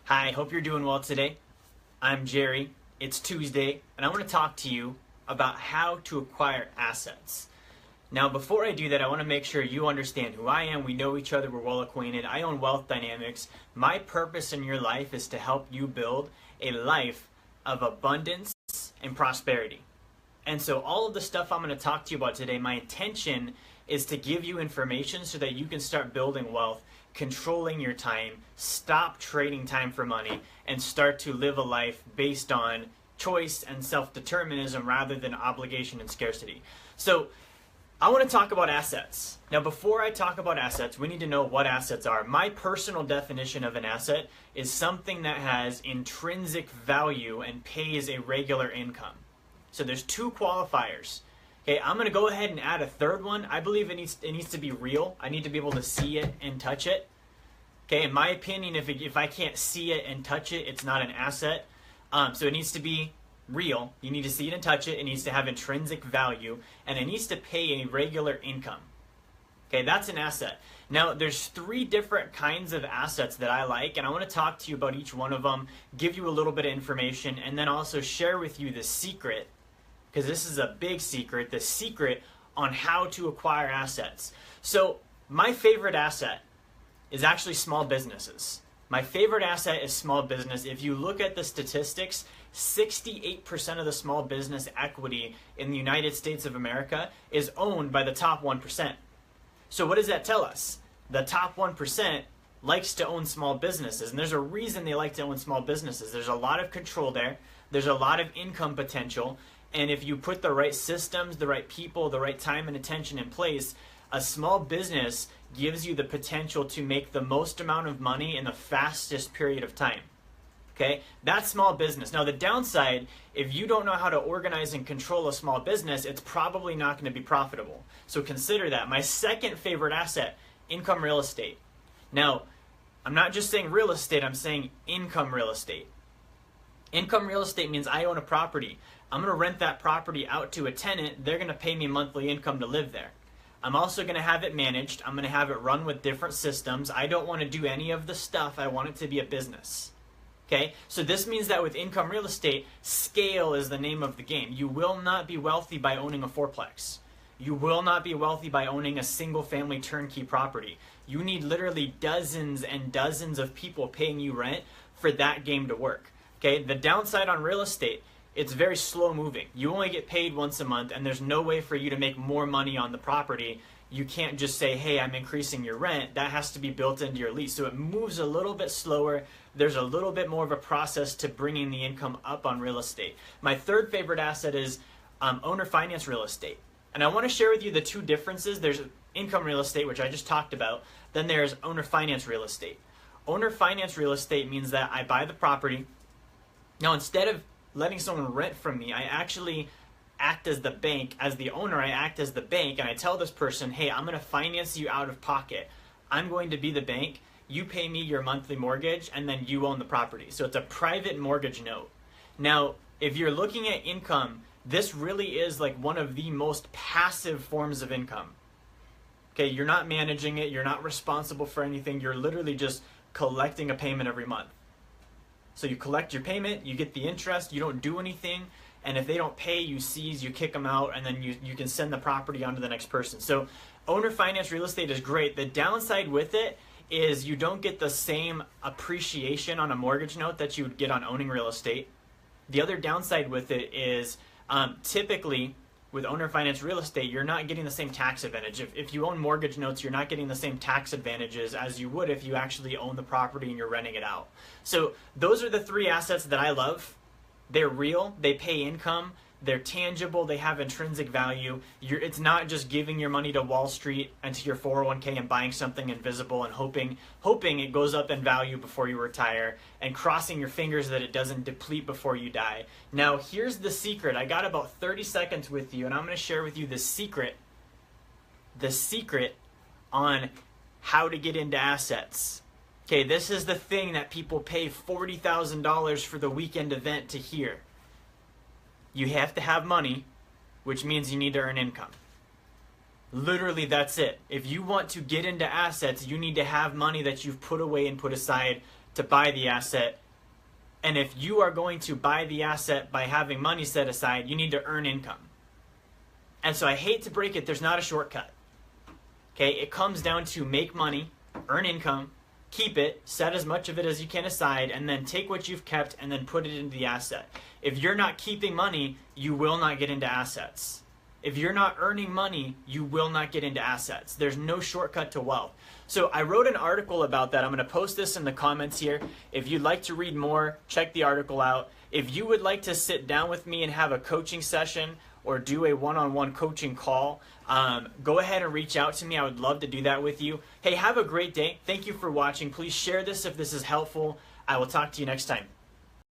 Hi, hope you're doing well today. I'm Jerry. It's Tuesday, and I want to talk to you about how to acquire assets. Now, before I do that, I want to make sure you understand who I am. We know each other. We're well acquainted. I own Wealth Dynamics. My purpose in your life is to help you build a life of abundance and prosperity. And so all of the stuff I'm going to talk to you about today, my intention is to give you information so that you can start building wealth, controlling your time, stop trading time for money, and start to live a life based on choice and self-determinism rather than obligation and scarcity. So I want to talk about assets. Now, before I talk about assets, we need to know what assets are. My personal definition of an asset is something that has intrinsic value and pays a regular income. So there's two qualifiers. Okay, I'm going to go ahead and add a third one. I believe it needs to be real. I need to be able to see it and touch it. Okay, in my opinion, if I can't see it and touch it, it's not an asset. So it needs to be real. You need to see it and touch it. It needs to have intrinsic value, and it needs to pay a regular income. Okay, that's an asset. Now, there's three different kinds of assets that I like, and I want to talk to you about each one of them, give you a little bit of information, and then also share with you the secret, because this is a big secret, the secret on how to acquire assets. So my favorite asset is actually small businesses. My favorite asset is small business. If you look at the statistics, 68% of the small business equity in the United States of America is owned by the top 1%. So what does that tell us? The top 1% likes to own small businesses, and there's a reason they like to own small businesses. There's a lot of control there. There's a lot of income potential. And if you put the right systems, the right people, the right time and attention in place, a small business gives you the potential to make the most amount of money in the fastest period of time. Okay, that's small business. Now, the downside, if you don't know how to organize and control a small business, it's probably not going to be profitable. So consider that. My second favorite asset, income real estate. Now, I'm not just saying real estate, I'm saying income real estate. Income real estate means I own a property. I'm going to rent that property out to a tenant. They're going to pay me monthly income to live there. I'm also going to have it managed. I'm going to have it run with different systems. I don't want to do any of the stuff. I want it to be a business. Okay, so this means that with income real estate, scale is the name of the game. You will not be wealthy by owning a fourplex. You will not be wealthy by owning a single family turnkey property. You need literally dozens and dozens of people paying you rent for that game to work. Okay, the downside on real estate, it's very slow moving. You only get paid once a month, and there's no way for you to make more money on the property. You can't just say, hey, I'm increasing your rent. That has to be built into your lease. So it moves a little bit slower. There's a little bit more of a process to bringing the income up on real estate. My third favorite asset is owner finance real estate. And I want to share with you the two differences. There's income real estate, which I just talked about. Then there's owner finance real estate. Owner finance real estate means that I buy the property. Now, instead of letting someone rent from me, I actually act as the bank. As the owner, I act as the bank, and I tell this person, hey, I'm going to finance you out of pocket. I'm going to be the bank. You pay me your monthly mortgage, and then you own the property. So it's a private mortgage note. Now, if you're looking at income, this really is like one of the most passive forms of income. Okay, you're not managing it. You're not responsible for anything. You're literally just collecting a payment every month. So you collect your payment, you get the interest, you don't do anything, and if they don't pay, you seize, you kick them out, and then you can send the property on to the next person. So owner finance real estate is great. The downside with it is you don't get the same appreciation on a mortgage note that you would get on owning real estate. The other downside with it is typically with owner finance real estate, you're not getting the same tax advantage. If you own mortgage notes, you're not getting the same tax advantages as you would if you actually own the property and you're renting it out. So those are the three assets that I love. They're real, they pay income, they're tangible, they have intrinsic value. It's not just giving your money to Wall Street and to your 401k and buying something invisible and hoping it goes up in value before you retire and crossing your fingers that it doesn't deplete before you die. Now, here's the secret. I got about 30 seconds with you, and I'm going to share with you the secret on how to get into assets. Okay, this is the thing that people pay $40,000 for the weekend event to hear. You have to have money, which means you need to earn income. Literally, that's it. If you want to get into assets, you need to have money that you've put away and put aside to buy the asset. And if you are going to buy the asset by having money set aside, you need to earn income. And so I hate to break it, there's not a shortcut. Okay, it comes down to make money, earn income, keep it, set as much of it as you can aside, and then take what you've kept and then put it into the asset. If you're not keeping money, you will not get into assets. If you're not earning money, you will not get into assets. There's no shortcut to wealth. So I wrote an article about that. I'm going to post this in the comments here. If you'd like to read more, check the article out. If you would like to sit down with me and have a coaching session or do a one-on-one coaching call, go ahead and reach out to me. I would love to do that with you. Hey, have a great day. Thank you for watching. Please share this if this is helpful. I will talk to you next time.